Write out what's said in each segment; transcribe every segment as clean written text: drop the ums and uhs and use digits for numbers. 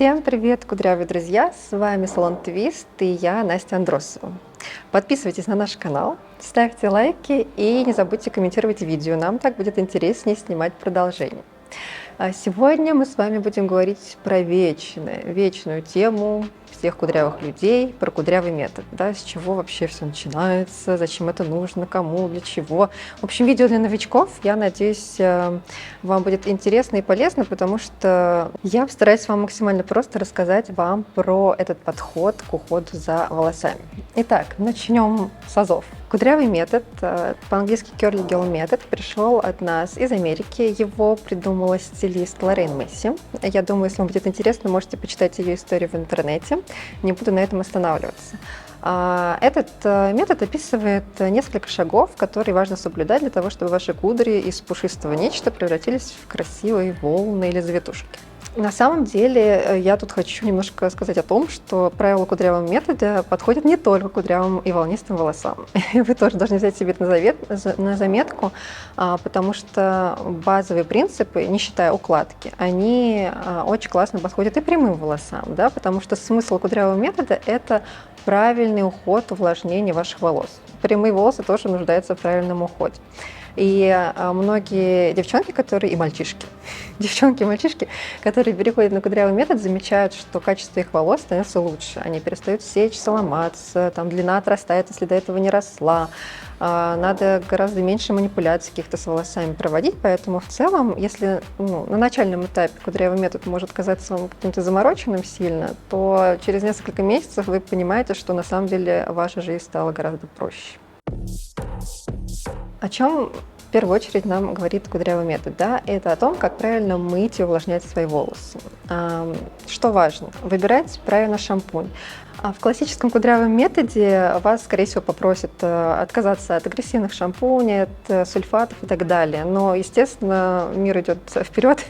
Всем привет, кудрявые друзья! С вами Салон Твист и я, Настя Андросова. Подписывайтесь на наш канал, ставьте лайки и не забудьте комментировать видео, нам так будет интереснее снимать продолжение. А сегодня мы с вами будем говорить про вечную тему всех кудрявых людей, про кудрявый метод, да, с чего вообще все начинается, зачем это нужно, кому, для чего. В общем, видео для новичков, я надеюсь, вам будет интересно и полезно, потому что я постараюсь вам максимально просто рассказать вам про этот подход к уходу за волосами. Итак, начнем с азов. Кудрявый метод, по-английски curly girl метод, пришел от нас из Америки. Его придумала стилист Лоррейн Месси. Я думаю, если вам будет интересно, можете почитать ее историю в интернете. Не буду на этом останавливаться. Этот метод описывает несколько шагов, которые важно соблюдать для того, чтобы ваши кудри из пушистого нечто превратились в красивые волны или завитушки. На самом деле, я тут хочу немножко сказать о том, что правила кудрявого метода подходят не только кудрявым и волнистым волосам. Вы тоже должны взять себе на заметку, потому что базовые принципы, не считая укладки, они очень классно подходят и прямым волосам, да, потому что смысл кудрявого метода – это правильный уход, увлажнение ваших волос. Прямые волосы тоже нуждаются в правильном уходе. И многие девчонки, и мальчишки, девчонки и мальчишки, которые переходят на кудрявый метод, замечают, что качество их волос становится лучше. Они перестают сечься, ломаться, там длина отрастает, если до этого не росла. Надо гораздо меньше манипуляций каких-то с волосами проводить, поэтому в целом, если на начальном этапе кудрявый метод может казаться вам каким-то замороченным сильно, то через несколько месяцев вы понимаете, что на самом деле ваша жизнь стала гораздо проще. О чем в первую очередь нам говорит кудрявый метод? Да? Это о том, как правильно мыть и увлажнять свои волосы. Что важно? Выбирать правильно шампунь. В классическом кудрявом методе вас, скорее всего, попросят отказаться от агрессивных шампуней, от сульфатов и так далее. Но, естественно, мир идет вперед,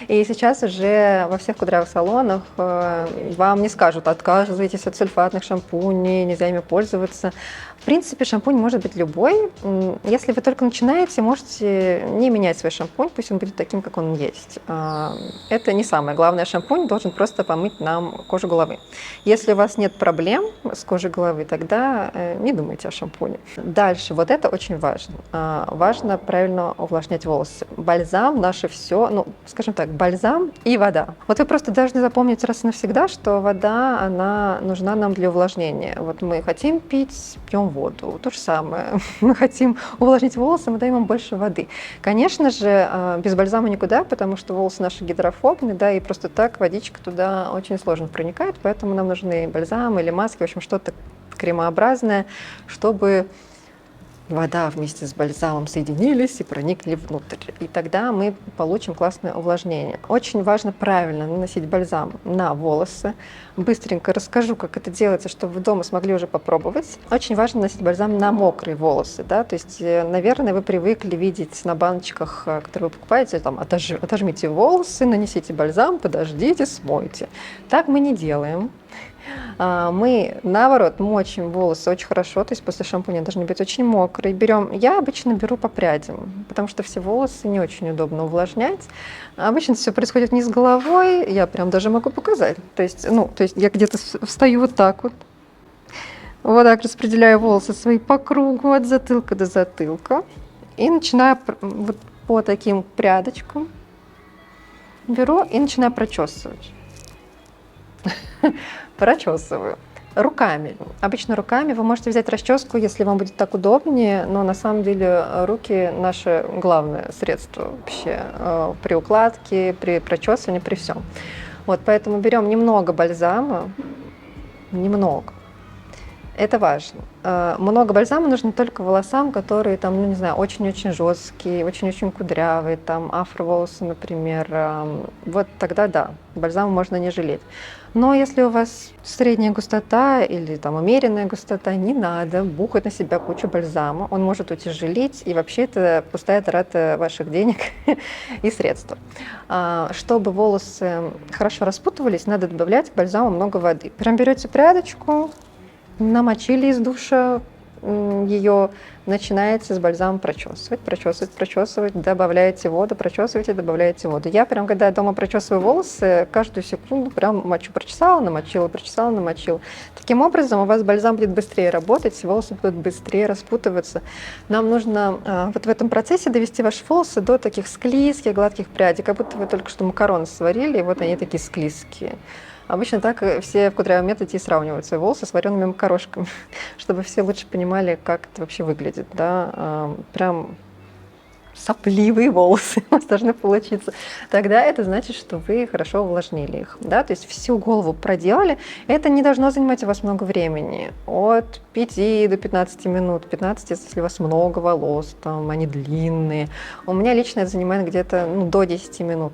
и сейчас уже во всех кудрявых салонах вам не скажут: отказывайтесь от сульфатных шампуней, нельзя ими пользоваться. В принципе, шампунь может быть любой. Если вы только начинаете, можете не менять свой шампунь, пусть он будет таким, как он есть. Это не самое главное. Шампунь должен просто помыть нам кожу головы. Если у вас нет проблем с кожей головы, тогда не думайте о шампуне. Дальше, вот это очень важно. Важно правильно увлажнять волосы. Бальзам — наше все, скажем так, бальзам и вода. Вот вы просто должны запомнить раз и навсегда, что вода, она нужна нам для увлажнения. Вот мы хотим пить, пьем воду. То же самое. Мы хотим увлажнить волосы, мы даем им больше воды. Конечно же, без бальзама никуда, потому что волосы наши гидрофобны, да, и просто так водичка туда очень сложно проникает, поэтому нам нужны бальзам или маски, в общем, что-то кремообразное, чтобы вода вместе с бальзамом соединились и проникли внутрь. И тогда мы получим классное увлажнение. Очень важно правильно наносить бальзам на волосы. Быстренько расскажу, как это делается, чтобы вы дома смогли уже попробовать. Очень важно наносить бальзам на мокрые волосы. Да? То есть, наверное, вы привыкли видеть на баночках, которые вы покупаете, там, отожмите волосы, нанесите бальзам, подождите, смойте. Так мы не делаем. Мы, наоборот, мочим волосы очень хорошо, то есть после шампуня должны быть очень мокрые. Я обычно беру по прядям, потому что все волосы не очень удобно увлажнять. Обычно все происходит вниз головой, я прям даже могу показать. То есть я где-то встаю вот так вот так распределяю волосы свои по кругу от затылка до затылка и начинаю вот по таким прядочкам беру и начинаю прочесывать. Прочесываю. Руками. Обычно руками. Вы можете взять расческу, если вам будет так удобнее, но на самом деле руки – наше главное средство вообще при укладке, при прочесывании, при всем. Вот, поэтому берем немного бальзама, немного. Это важно. Много бальзама нужно только волосам, которые там, очень-очень жесткие, очень-очень кудрявые, там афроволосы, например. Вот тогда да, бальзама можно не жалеть. Но если у вас средняя густота или там умеренная густота, не надо бухать на себя кучу бальзама. Он может утяжелить, и вообще это пустая трата ваших денег и средств. Чтобы волосы хорошо распутывались, надо добавлять к бальзаму много воды. Прям берете прядочку, намочили из душа, ее начинаете с бальзамом прочесывать, добавляете воду, прочесываете, добавляете воду. Я прям, когда дома прочесываю волосы, каждую секунду прям мочу, прочесала, намочила, прочесала, намочила. Таким образом, у вас бальзам будет быстрее работать, волосы будут быстрее распутываться. Нам нужно вот в этом процессе довести ваши волосы до таких склизких, гладких прядей, как будто вы только что макароны сварили, и вот они такие склизкие. Обычно так все в кудрявом методе и сравнивают свои волосы с вареными макарошками, чтобы все лучше понимали, как это вообще выглядит. Да? Прям сопливые волосы у вас должны получиться. Тогда это значит, что вы хорошо увлажнили их. Да? То есть всю голову проделали. Это не должно занимать у вас много времени. От 5 до 15 минут. 15, если у вас много волос, там, они длинные. У меня лично это занимает где-то до 10 минут.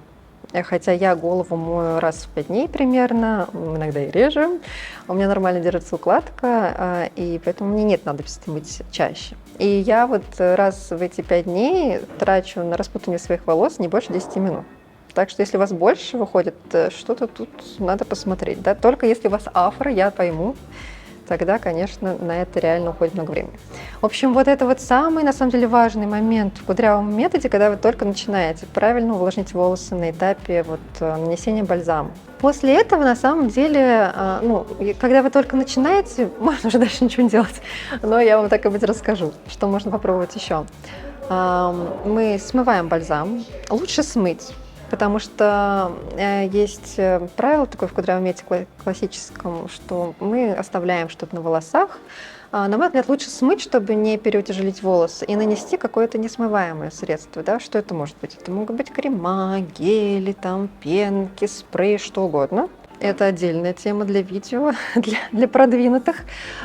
Хотя я голову мою раз в 5 дней примерно, иногда и реже. У меня нормально держится укладка, и поэтому мне нет надобности мыть чаще. И я вот раз в эти 5 дней трачу на распутывание своих волос не больше 10 минут. Так что если у вас больше выходит, что-то тут надо посмотреть. Да? Только если у вас афро, я пойму, тогда, конечно, на это реально уходит много времени. В общем, вот это вот самый, на самом деле, важный момент в кудрявом методе, когда вы только начинаете правильно увлажнить волосы на этапе нанесения бальзама. После этого, на самом деле, когда вы только начинаете, можно уже дальше ничего не делать, но я вам так и быть расскажу, что можно попробовать еще. Мы смываем бальзам, лучше смыть. Потому что есть правило такое в кудрявом методе классическом, что мы оставляем что-то на волосах. На мой взгляд, лучше смыть, чтобы не переутяжелить волосы, и нанести какое-то несмываемое средство. Да? Что это может быть? Это могут быть крема, гели, пенки, спрей, что угодно. Это отдельная тема для видео, для продвинутых.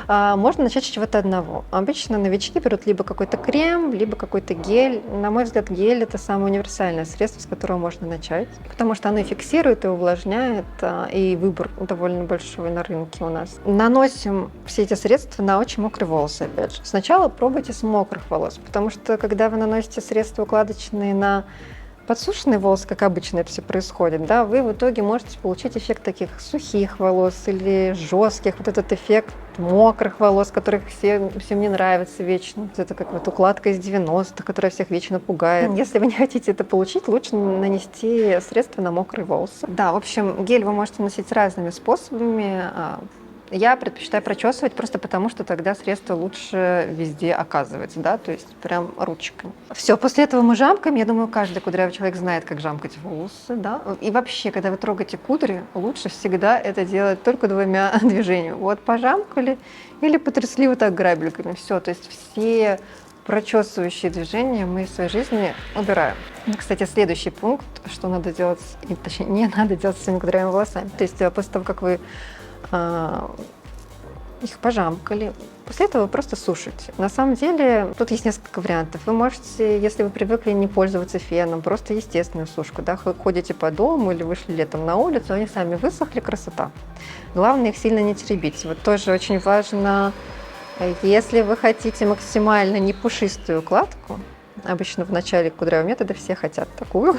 Можно начать с чего-то одного. Обычно новички берут либо какой-то крем, либо какой-то гель. На мой взгляд, гель – это самое универсальное средство, с которого можно начать, потому что оно и фиксирует, и увлажняет, и выбор довольно большой на рынке у нас. Наносим все эти средства на очень мокрые волосы, опять же. Сначала пробуйте с мокрых волос, потому что когда вы наносите средства укладочные на подсушенные волосы, как обычно это все происходит, да, вы в итоге можете получить эффект таких сухих волос или жестких, вот этот эффект мокрых волос, которых всем не нравится вечно. Это как вот укладка из 90-х, которая всех вечно пугает. Если вы не хотите это получить, лучше нанести средства на мокрые волосы. Да, в общем, гель вы можете наносить разными способами. Я предпочитаю прочесывать просто потому, что тогда средство лучше везде оказывается, да, то есть прям ручками. Все, после этого мы жамкаем. Я думаю, каждый кудрявый человек знает, как жамкать волосы, да. И вообще, когда вы трогаете кудри, лучше всегда это делать только 2 движениями. Вот пожамкали или потрясли вот так грабельками. Все, то есть все прочесывающие движения мы в своей жизни убираем. Кстати, следующий пункт, что надо делать, точнее, не надо делать с своими кудрявыми волосами. То есть после того, как вы их пожамкали. После этого вы просто сушите. На самом деле, тут есть несколько вариантов. Вы можете, если вы привыкли не пользоваться феном, просто естественную сушку, да, вы ходите по дому или вышли летом на улицу, они сами высохли, красота. Главное их сильно не теребить. Вот тоже очень важно, если вы хотите максимально не пушистую укладку, обычно в начале кудрявого метода все хотят такую,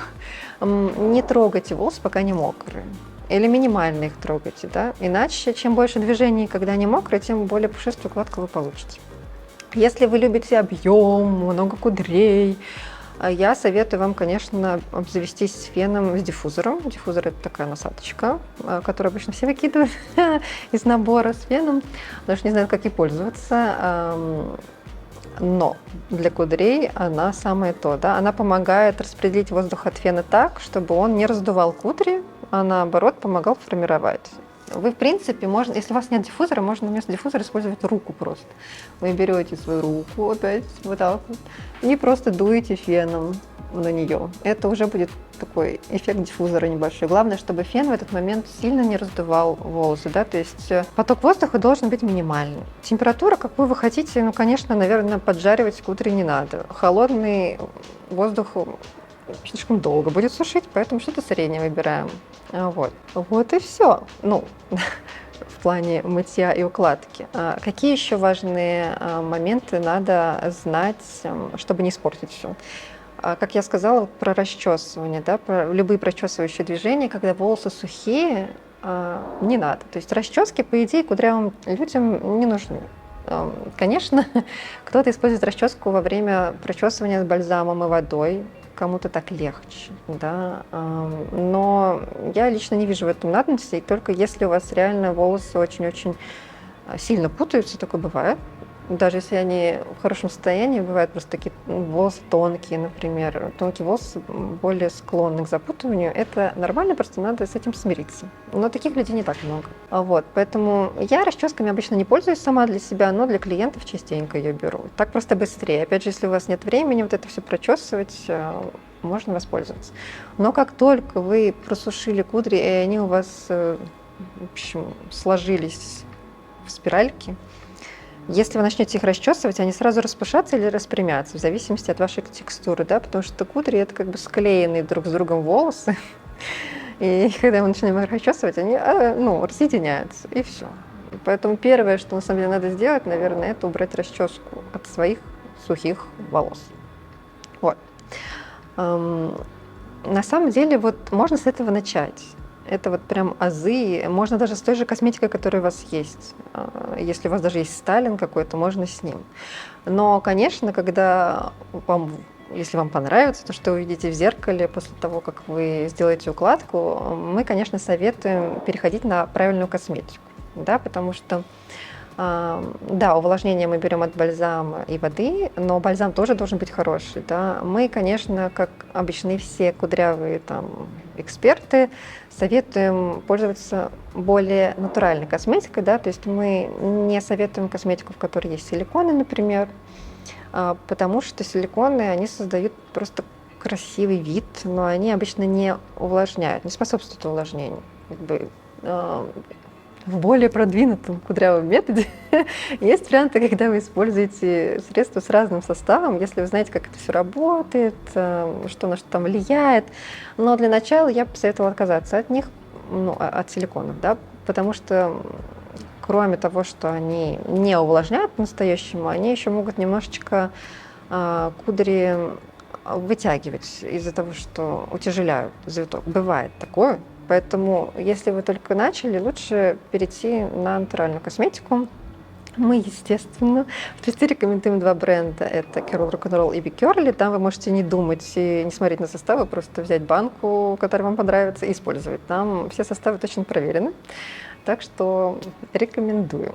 не трогайте волосы, пока не мокрые. Или минимально их трогайте, да? Иначе, чем больше движений, когда они мокрые, тем более пушистую укладку вы получите. Если вы любите объем, много кудрей, я советую вам, конечно, обзавестись феном с диффузором. Диффузор – это такая насадочка, которую обычно все выкидывают из набора с феном, потому что не знают, как ей пользоваться. Но для кудрей она самое то, да? Она помогает распределить воздух от фена так, чтобы он не раздувал кудри, а наоборот помогал формировать. Вы, в принципе, можно, если у вас нет диффузора, можно вместо диффузора использовать руку просто. Вы берете свою руку опять вот так вот и просто дуете феном на нее. Это уже будет такой эффект диффузора небольшой. Главное, чтобы фен в этот момент сильно не раздувал волосы, да, то есть поток воздуха должен быть минимальный. Температура, какую вы хотите, конечно, наверное, поджаривать кудри не надо. Холодный воздух слишком долго будет сушить, поэтому что-то среднее выбираем. Вот и все. В плане мытья и укладки. Какие еще важные моменты надо знать, чтобы не испортить все? Как я сказала, про расчесывание, да, про любые прочесывающие движения, когда волосы сухие, не надо. То есть расчески, по идее, кудрявым людям не нужны. Конечно, кто-то использует расческу во время прочесывания с бальзамом и водой, кому-то так легче, да. Но я лично не вижу в этом надобности, только если у вас реально волосы очень-очень сильно путаются, такое бывает. Даже если они в хорошем состоянии, бывают просто такие волосы тонкие, например. Тонкие волосы более склонны к запутыванию. Это нормально, просто надо с этим смириться. Но таких людей не так много. Вот, поэтому я расческами обычно не пользуюсь сама для себя, но для клиентов частенько ее беру. Так просто быстрее. Опять же, если у вас нет времени вот это все прочесывать, можно воспользоваться. Но как только вы просушили кудри, и они у вас, в общем, сложились в спиральки, если вы начнете их расчесывать, они сразу распушатся или распрямятся, в зависимости от вашей текстуры, да, потому что кудри — это как бы склеенные друг с другом волосы, и когда мы начинаем их расчесывать, они, разъединяются, и все. Поэтому первое, что на самом деле надо сделать, наверное, это убрать расческу от своих сухих волос. Вот. На самом деле, вот можно с этого начать. Это вот прям азы. Можно даже с той же косметикой, которая у вас есть. Если у вас даже есть стайлинг какой-то, можно с ним. Но, конечно, если вам понравится то, что вы видите в зеркале после того, как вы сделаете укладку, мы, конечно, советуем переходить на правильную косметику. Да, потому что да, увлажнение мы берем от бальзама и воды, но бальзам тоже должен быть хороший. Да. Мы, конечно, как обычно все кудрявые там эксперты, советуем пользоваться более натуральной косметикой, да, то есть мы не советуем косметику, в которой есть силиконы, например, потому что силиконы, они создают просто красивый вид, но они обычно не увлажняют, не способствуют увлажнению. Как бы, в более продвинутом кудрявом методе есть варианты, когда вы используете средства с разным составом, если вы знаете, как это все работает, что на что там влияет. Но для начала я бы посоветовала отказаться от них, от силиконов, да, потому что кроме того, что они не увлажняют по-настоящему, они еще могут немножечко кудри вытягивать из-за того, что утяжеляют завиток. Бывает такое. Поэтому, если вы только начали, лучше перейти на натуральную косметику. Мы, естественно, в Твиттере рекомендуем 2 бренда. Это Curl Rock'n'Roll и Be Curly. Там вы можете не думать и не смотреть на составы, просто взять банку, которая вам понравится, и использовать. Там все составы точно проверены. Так что рекомендую.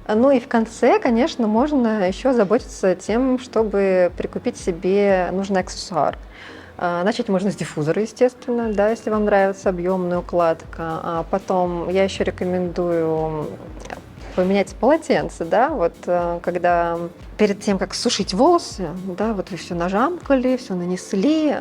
Ну и в конце, конечно, можно еще заботиться тем, чтобы прикупить себе нужный аксессуар. Начать можно с диффузора, естественно, да, если вам нравится объемная укладка. А потом я еще рекомендую поменять полотенце, да, вот когда перед тем, как сушить волосы, да, вот вы все нажамкали, все нанесли,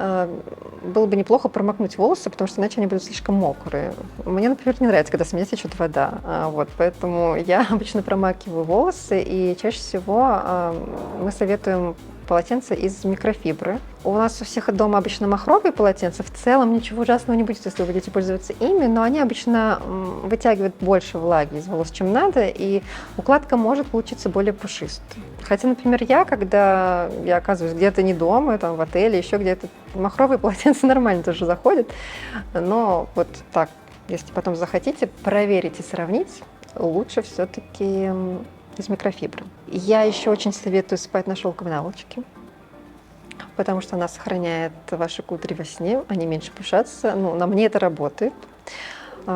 было бы неплохо промокнуть волосы, потому что иначе они будут слишком мокрые. Мне, например, не нравится, когда с меня течет вода, вот, поэтому я обычно промакиваю волосы, и чаще всего мы советуем полотенце из микрофибры. У нас у всех дома обычно махровые полотенца. В целом ничего ужасного не будет, если вы будете пользоваться ими, но они обычно вытягивают больше влаги из волос, чем надо, и укладка может получиться более пушистой. Хотя, например, когда я оказываюсь где-то не дома, там, в отеле, еще где-то, махровые полотенца нормально тоже заходят. Но вот так, если потом захотите проверить и сравнить, лучше все-таки из микрофибры. Я еще очень советую спать на шелковой наволочке, потому что она сохраняет ваши кудри во сне, они меньше пушатся. Ну, на мне это работает.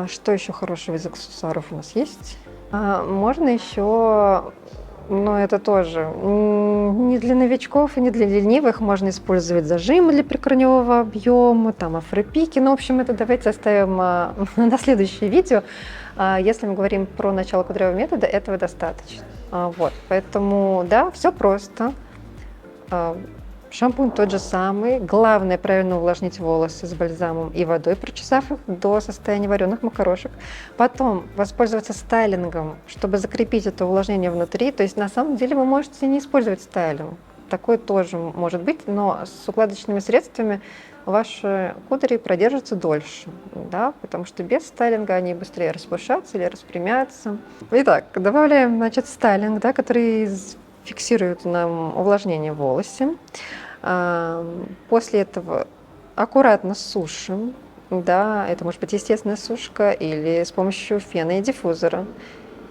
Что еще хорошего из аксессуаров у нас есть? Можно еще, но это тоже не для новичков и не для ленивых, можно использовать зажимы для прикорневого объема, там афропики. Ну, в общем, это давайте оставим на следующее видео. Если мы говорим про начало кудрявого метода, этого достаточно. Вот, поэтому, да, все просто. Шампунь тот же самый. Главное правильно увлажнить волосы с бальзамом и водой, прочесав их до состояния вареных макарошек. Потом воспользоваться стайлингом, чтобы закрепить это увлажнение внутри. То есть на самом деле вы можете не использовать стайлинг. Такое тоже может быть, но с укладочными средствами ваши кудри продержатся дольше, да, потому что без стайлинга они быстрее распушатся или распрямятся. Итак, добавляем, значит, стайлинг, да, который фиксирует нам увлажнение в волосе. После этого аккуратно сушим, да, это может быть естественная сушка или с помощью фена и диффузора.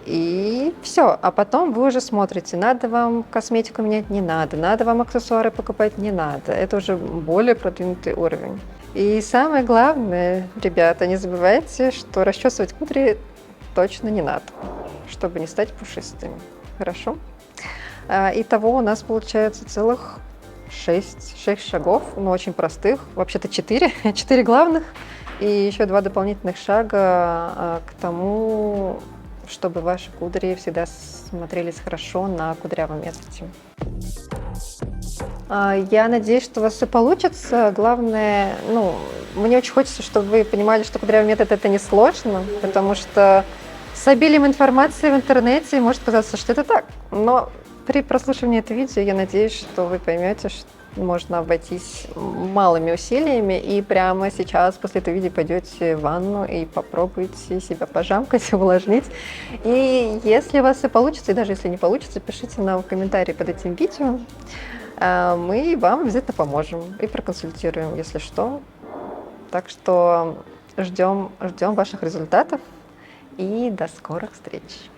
И все. А потом вы уже смотрите, надо вам косметику менять, не надо вам аксессуары покупать, не надо. Это уже более продвинутый уровень. И самое главное, ребята, не забывайте, что расчесывать кудри точно не надо, чтобы не стать пушистыми. Хорошо? Итого у нас получается целых 6 шагов, но очень простых. Вообще-то 4, 4 главных и еще 2 дополнительных шага к тому, чтобы ваши кудри всегда смотрелись хорошо на кудрявом методе. Я надеюсь, что у вас все получится. Главное, мне очень хочется, чтобы вы понимали, что кудрявый метод это не сложно, потому что с обилием информации в интернете может казаться, что это так. Но при прослушивании этого видео я надеюсь, что вы поймете, что можно обойтись малыми усилиями, и прямо сейчас после этого видео пойдете в ванну и попробуйте себя пожамкать, увлажнить. И если у вас все получится, и даже если не получится, пишите нам в комментарии под этим видео. Мы вам обязательно поможем и проконсультируем, если что. Так что ждем ваших результатов и до скорых встреч!